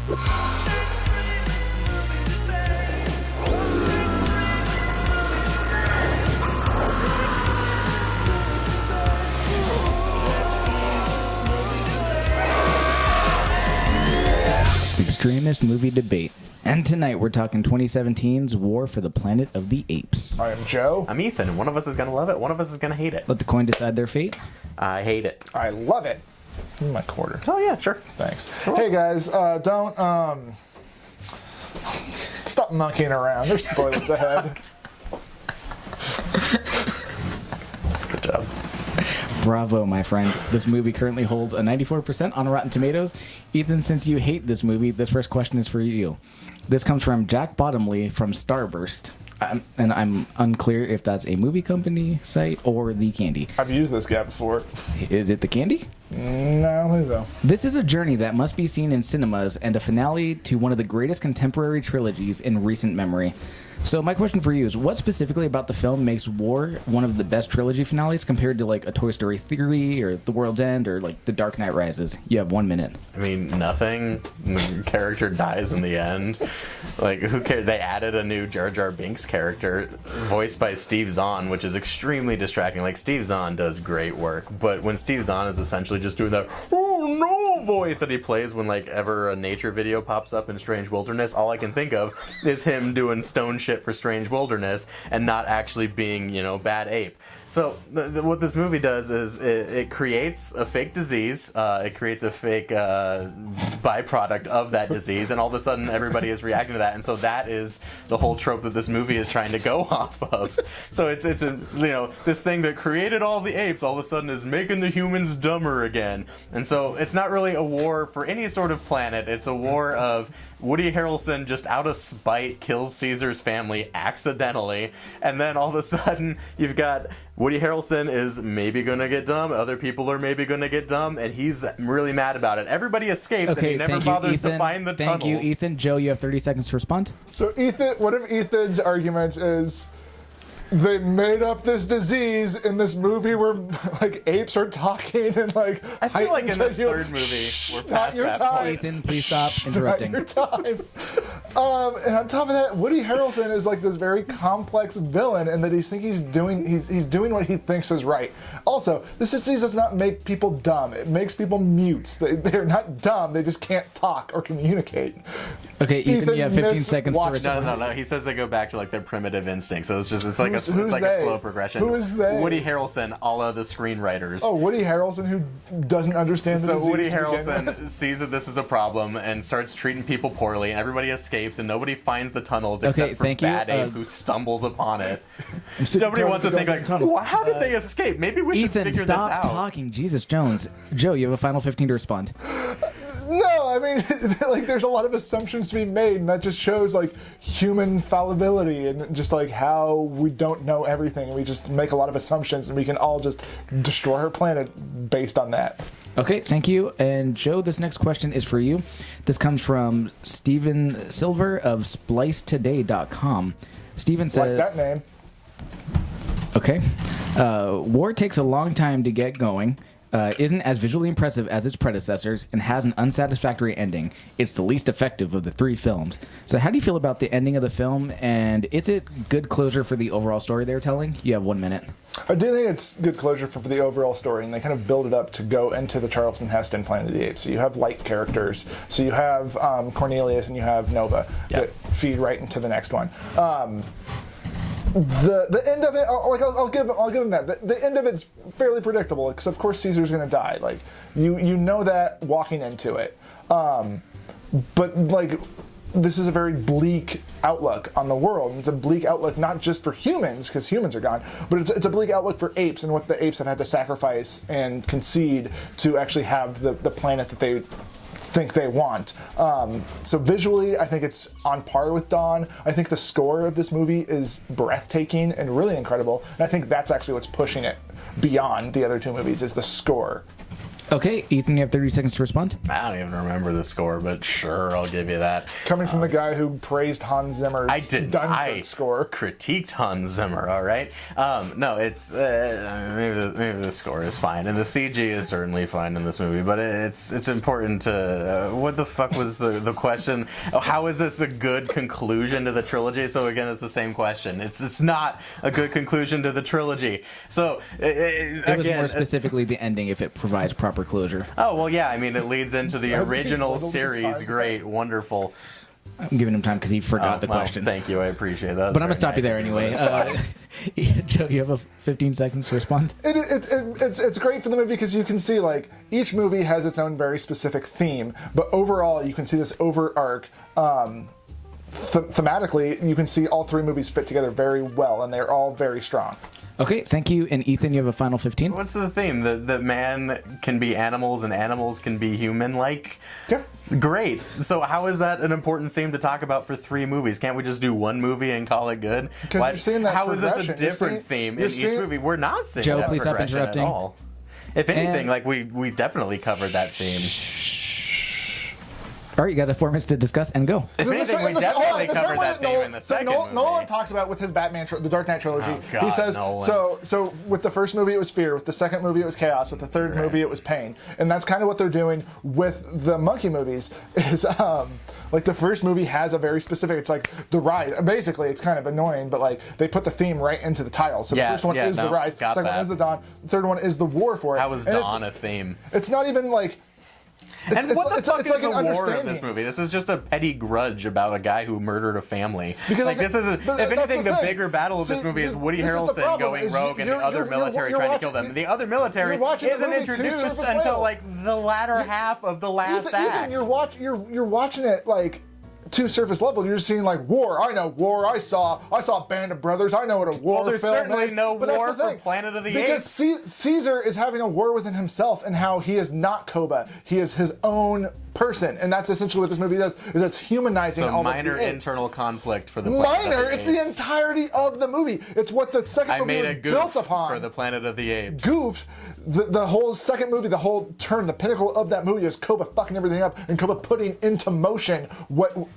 It's the Extremist Movie Debate. And tonight we're talking 2017's War for the Planet of the Apes. I am Joe. I'm Ethan, and one of us is going to love it, one of us is going to hate it. Let the coin decide their fate. I hate it. I love it. Give me my quarter. Oh, yeah, sure. Thanks. Hey, guys, don't, stop monkeying around. There's spoilers ahead. Good job. Bravo, my friend. This movie currently holds a 94% on Rotten Tomatoes. Ethan, since you hate this movie, this first question is for you. This comes from Jack Bottomley from Starburst. And I'm unclear if that's a movie company site or the candy. I've used this guy before. Is it the candy? No, I don't think so. This is a journey that must be seen in cinemas and a finale to one of the greatest contemporary trilogies in recent memory. So my question for you is, what specifically about the film makes War one of the best trilogy finales compared to like a Toy Story 3 or The World's End or like The Dark Knight Rises? You have 1 minute. I mean, nothing. The character dies in the end. Like, who cares? They added a new Jar Jar Binks character voiced by Steve Zahn, which is extremely distracting. Like, Steve Zahn does great work, but when Steve Zahn is essentially just doing that "oh no" voice that he plays when like ever a nature video pops up in Strange Wilderness, all I can think of is him doing stone shit for Strange Wilderness and not actually being, you know, bad ape. So what this movie does is it creates a fake disease, it creates a fake byproduct of that disease, and all of a sudden everybody is reacting to that, and so that is the whole trope that this movie is trying to go off of. So it's a, you know, this thing that created all the apes all of a sudden is making the humans dumber again. And so it's not really a war for any sort of planet, it's a war of Woody Harrelson just out of spite kills Caesar's family accidentally, and then all of a sudden you've got Woody Harrelson is maybe gonna get dumb, other people are maybe gonna get dumb, and he's really mad about it. Everybody escapes, and he never bothers to find the tunnels. Thank you, Ethan. Joe, you have 30 seconds to respond. So Ethan, one of Ethan's arguments is they made up this disease in this movie where like apes are talking and like I feel like in the third movie we're past that point. Ethan, please stop interrupting. Not your time. And on top of that, Woody Harrelson is like this very complex villain, and that he's doing what he thinks is right. Also, this disease does not make people dumb. It makes people mutes. They're not dumb. They just can't talk or communicate. Okay, Ethan, you have 15 seconds to respond. No. He says they go back to like their primitive instincts. So it's like a Who's a slow progression. Who is they? Woody Harrelson, all of the screenwriters. Oh, Woody Harrelson, who doesn't understand the disease. So Woody Harrelson sees that this is a problem and starts treating people poorly, and everybody escapes, and nobody finds the tunnels except for Bad Ape, who stumbles upon it. Nobody wants to think like, well, how did they escape? Maybe we should figure this out. Ethan, stop talking. Jesus Jones. Joe, you have a final 15 to respond. No, I mean, like, there's a lot of assumptions to be made, and that just shows, like, human fallibility and just, like, how we don't know everything, and we just make a lot of assumptions, and we can all just destroy our planet based on that. Okay, thank you. And, Joe, this next question is for you. This comes from Steven Silver of splicetoday.com. Steven says... Like that name. Okay. War takes a long time to get going. Isn't as visually impressive as its predecessors, and has an unsatisfactory ending. It's the least effective of the three films. So how do you feel about the ending of the film, and is it good closure for the overall story they're telling? You have 1 minute. I do think it's good closure for the overall story, and they kind of build it up to go into the Charlton Heston Planet of the Apes. So you have light characters. So you have Cornelius and you have Nova that feed right into the next one. The end of it, I'll give him that. The end of it's fairly predictable, because of course Caesar's going to die. Like you know that walking into it, but like this is a very bleak outlook on the world. It's a bleak outlook not just for humans, because humans are gone, but it's a bleak outlook for apes and what the apes have had to sacrifice and concede to actually have the planet that they think they want. So visually, I think it's on par with Dawn. I think the score of this movie is breathtaking and really incredible, and I think that's actually what's pushing it beyond the other two movies, is the score. Okay, Ethan, you have 30 seconds to respond. I don't even remember the score, but sure, I'll give you that. Coming from the guy who praised Hans Zimmer's Dunkirk score. Critiqued Hans Zimmer, all right? No, it's maybe the score is fine, and the CG is certainly fine in this movie, but it's important to... what the fuck was the question? Oh, how is this a good conclusion to the trilogy? So again, it's the same question. It's not a good conclusion to the trilogy. So, It was more specifically the ending, if it provides proper closure. Oh, well, yeah, I mean, it leads into the That was original total series. time. Great, wonderful. I'm giving him time because he forgot the Well, question. Thank you, I appreciate that. But I'm going to stop you there anyway. Joe, you have 15 seconds to respond. It's great for the movie because you can see, like, each movie has its own very specific theme, but overall you can see this arc. Thematically, you can see all three movies fit together very well, and they're all very strong. Okay, thank you. And Ethan, you have a final 15? What's the theme? That man can be animals and animals can be human-like? Yeah. Great. So how is that an important theme to talk about for 3 movies? Can't we just do 1 movie and call it good? Because you're seeing that How is this a progression. different theme in each movie? We're not seeing Joe, that please stop progression interrupting. at all. If anything, And- like we definitely covered that theme. All right, you guys have 4 minutes to discuss and go. If anything, we definitely covered that theme in the second movie. Nolan talks about with his Batman, the Dark Knight trilogy. Oh, God, he says Nolan. so. With the first movie, it was fear. With the second movie, it was chaos. With the third movie, it was pain. And that's kind of what they're doing with the monkey movies. Is like the first movie has a very specific. It's like the ride. Basically, it's kind of annoying, but like they put the theme right into the title. So the first one is the rise. The second one is the dawn. The third one is the war for it. How is Dawn a theme? It's not even like. And what the fuck is like the an war of understanding. this movie? This is just a petty grudge about a guy who murdered a family. Because like this isn't. but If that's anything, the the thing. bigger battle of this See, movie is Woody this is the Harrelson problem, going is rogue and the other military you're trying to kill watching- them. The other military you're watching the isn't movie too introduced surface until level. like the latter half of the last Ethan, act. you're watching it like too surface level. You're just seeing like war. I know war. I saw Band of Brothers. I know what a war Well, there's film certainly is. no But that's war the thing. for Planet of the because Apes. Caesar is having a war within himself, and how he is not Koba. He is his own person, and that's essentially what this movie does. Is it's humanizing So all minor of the apes. internal conflict for the Planet Minor. of the It's the Apes. entirety of the movie. It's what the second I movie made was a goof built upon. for the Planet of the Apes. Goof. The whole second movie, the whole turn, the pinnacle of that movie is Koba fucking everything up and Koba putting into motion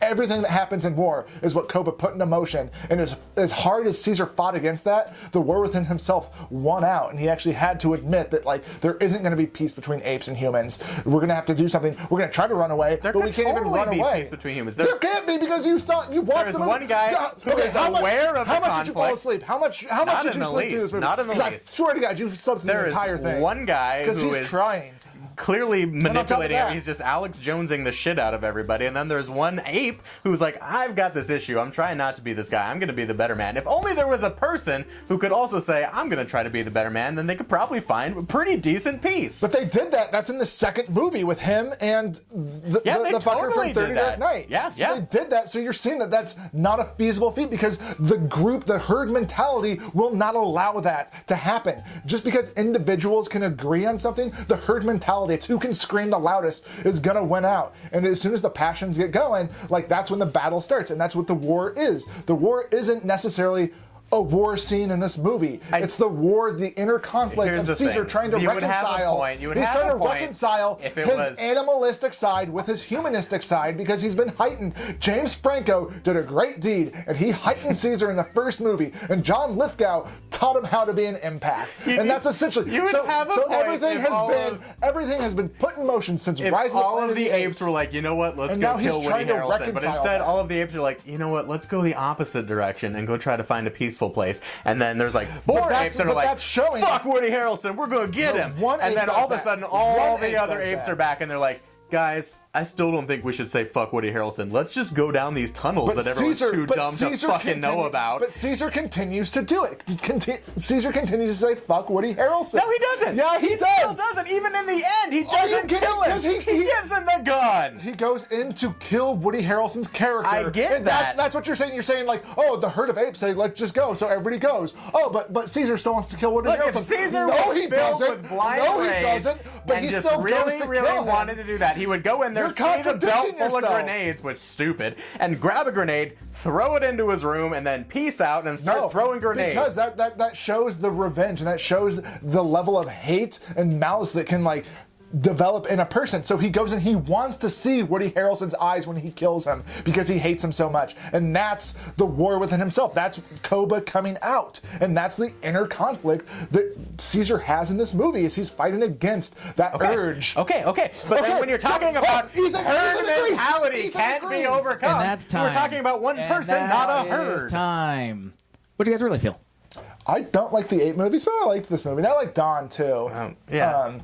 everything that happens in war is what Koba put into motion. And as hard as Caesar fought against that, the war within himself won out, and he actually had to admit that like there isn't going to be peace between apes and humans. We're going to have to do something. We're going to try to run away, but we can't even run be away. peace between humans. There can't be because you watched There's the movie. one guy who is aware of the How much did you fall conflict. asleep? How much Not did in you the sleep through least. this movie? Not in the 'Cause least. I swear to God, you slept through the There is entire thing. one guy Because who he's is trying. clearly manipulating that- it. He's just Alex Jonesing the shit out of everybody. And then there's one ape who's like, I've got this issue. I'm trying not to be this guy. I'm going to be the better man. If only there was a person who could also say, I'm going to try to be the better man, then they could probably find pretty decent peace. But they did that. That's in the second movie with him and the they fucker totally from 30 did Dark that. Knight. Yeah, so yeah. they did that. So you're seeing that that's not a feasible feat because the herd mentality will not allow that to happen. Just because individuals can agree on something, the herd mentality, it's who can scream the loudest, is gonna win out. And as soon as the passions get going, like that's when the battle starts, and that's what the war is. The war isn't necessarily a war scene in this movie. It's the war, the inner conflict Here's of the Caesar thing. trying to You would have a reconcile. point. You would He's have trying a to point reconcile if it his was- animalistic side with his humanistic side because he's been heightened. James Franco did a great deed, and he heightened Caesar in the first movie, and John Lithgow taught him how to be an empath. And that's essentially You would have a so point everything has been put in motion since if Rise of the all Planet of the apes were like, you know what, let's And go now he's kill Woody trying to Harrelson. But reconcile instead, that. all of the apes are like, you know what, let's go the opposite direction and go try to find a peaceful place. And then there's like 4 that's- apes that are but like, that's showing- fuck Woody Harrelson, we're going to get No, him. one And ape then does all of a that. sudden, all One the ape other does apes that. are back and they're like, guys, I still don't think we should say fuck Woody Harrelson. Let's just go down these tunnels that everyone's too dumb to fucking know about. But Caesar continues to do it. Caesar continues to say fuck Woody Harrelson. No, he doesn't. Yeah, he does. Still doesn't. Even in the end, he Are you doesn't kidding? kill him. 'Cause He gives him the gun. He goes in to kill Woody Harrelson's character. I get and that. That's what you're saying. You're saying like, oh, the herd of apes say, let's just go. So everybody goes. Oh, but Caesar still wants to kill Woody Look, Harrelson. if Caesar no, was he filled doesn't. with blind no, rage he doesn't. But and he just still goes really, to really kill him. wanted to do that, he would go in there, You're see the belt contradicting full of yourself. grenades, which is stupid, and grab a grenade, throw it into his room, and then peace out and start throwing grenades. Because that shows the revenge and that shows the level of hate and malice that can like develop in a person. So he goes and he wants to see Woody Harrelson's eyes when he kills him because he hates him so much. And that's the war within himself. That's Koba coming out. And that's the inner conflict that Caesar has in this movie, is he's fighting against that urge. Okay. But then when you're talking about herd mentality can't be overcome, And that's time. we're talking about one person, not a herd. Time. What do you guys really feel? I don't like the 8 movies, but I liked this movie. And I like Dawn, too. Dawn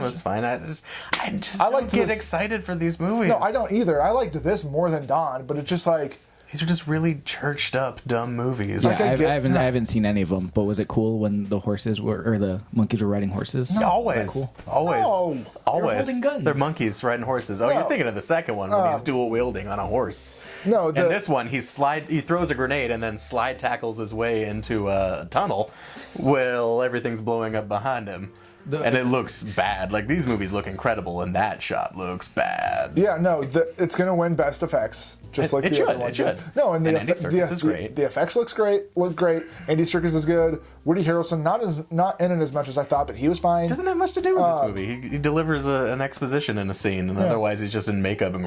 was fine. I just I don't like get this- excited for these movies. No, I don't either. I liked this more than Dawn, but it's just like... These are just really churched up, dumb movies. Like, I haven't seen any of them, but was it cool when the horses were, or the monkeys were riding horses? Always. No. Always. holding guns. They're monkeys riding horses. Oh, No. you're thinking of the second one when he's dual wielding on a horse. No, And this one, he throws a grenade and then slide tackles his way into a tunnel while everything's blowing up behind him. And it looks bad. Like, these movies look incredible, and that shot looks bad. Yeah, no, it's going to win Best Effects, just like the other one. It should. No, and Andy Serkis is great. The effects look great. Andy Serkis is good. Woody Harrelson not in it as much as I thought, but he was fine. Doesn't have much to do with this movie. He delivers an exposition in a scene, and otherwise he's just in makeup and...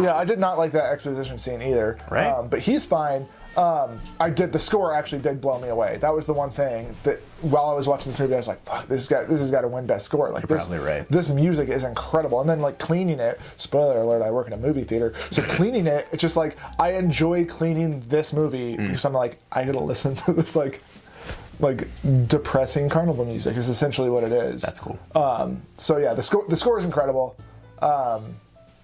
Yeah, I did not like that exposition scene either. Right. But he's fine. The score actually did blow me away. That was the one thing that while I was watching this movie, I was like, "Fuck, this has got to win best score." Like, You're probably right. This music is incredible, and then like cleaning it. Spoiler alert: I work in a movie theater, so cleaning it. It's just like I enjoy cleaning this movie because I'm like, I gotta listen to this like depressing carnival music. Is essentially what it is. That's cool. So yeah, the score is incredible.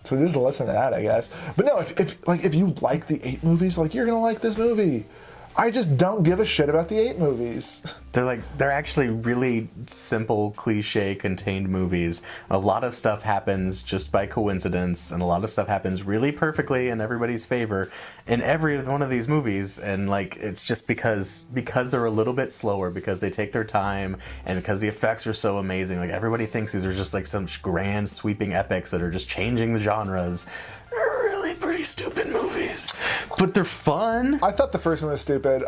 So just listen to that, I guess. But no, if you like the 8 movies, like, you're gonna like this movie. I just don't give a shit about the 8 movies. They're actually really simple, cliche, contained movies. A lot of stuff happens just by coincidence, and a lot of stuff happens really perfectly in everybody's favor in every one of these movies. And like, it's just because they're a little bit slower, because they take their time, and because the effects are so amazing. Like, everybody thinks these are just like some grand sweeping epics that are just changing the genres. They're really pretty stupid movies, but they're fun. I thought the first one was stupid.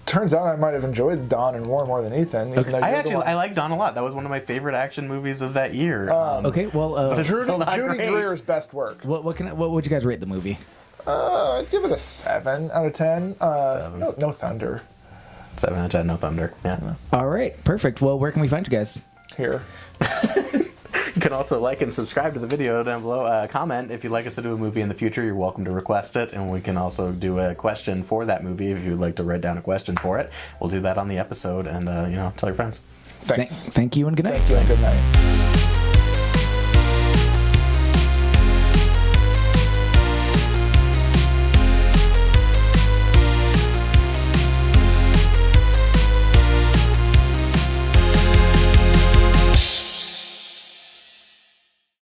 Turns out I might have enjoyed Dawn and War more than Ethan. I like Dawn a lot. That was one of my favorite action movies of that year. Okay, well, it's still not Judy great. Greer's best work. what would you guys rate the movie? I'd give it a 7 out of 10. 7. No thunder 7 out of 10, no thunder. Yeah. All right, perfect. Well, where can we find you guys? here. You can also like and subscribe to the video down below. Comment if you'd like us to do a movie in the future. You're welcome to request it, and we can also do a question for that movie if you'd like to write down a question for it. We'll do that on the episode, and tell your friends. Thanks. Thank you and good night. Thank you and good night.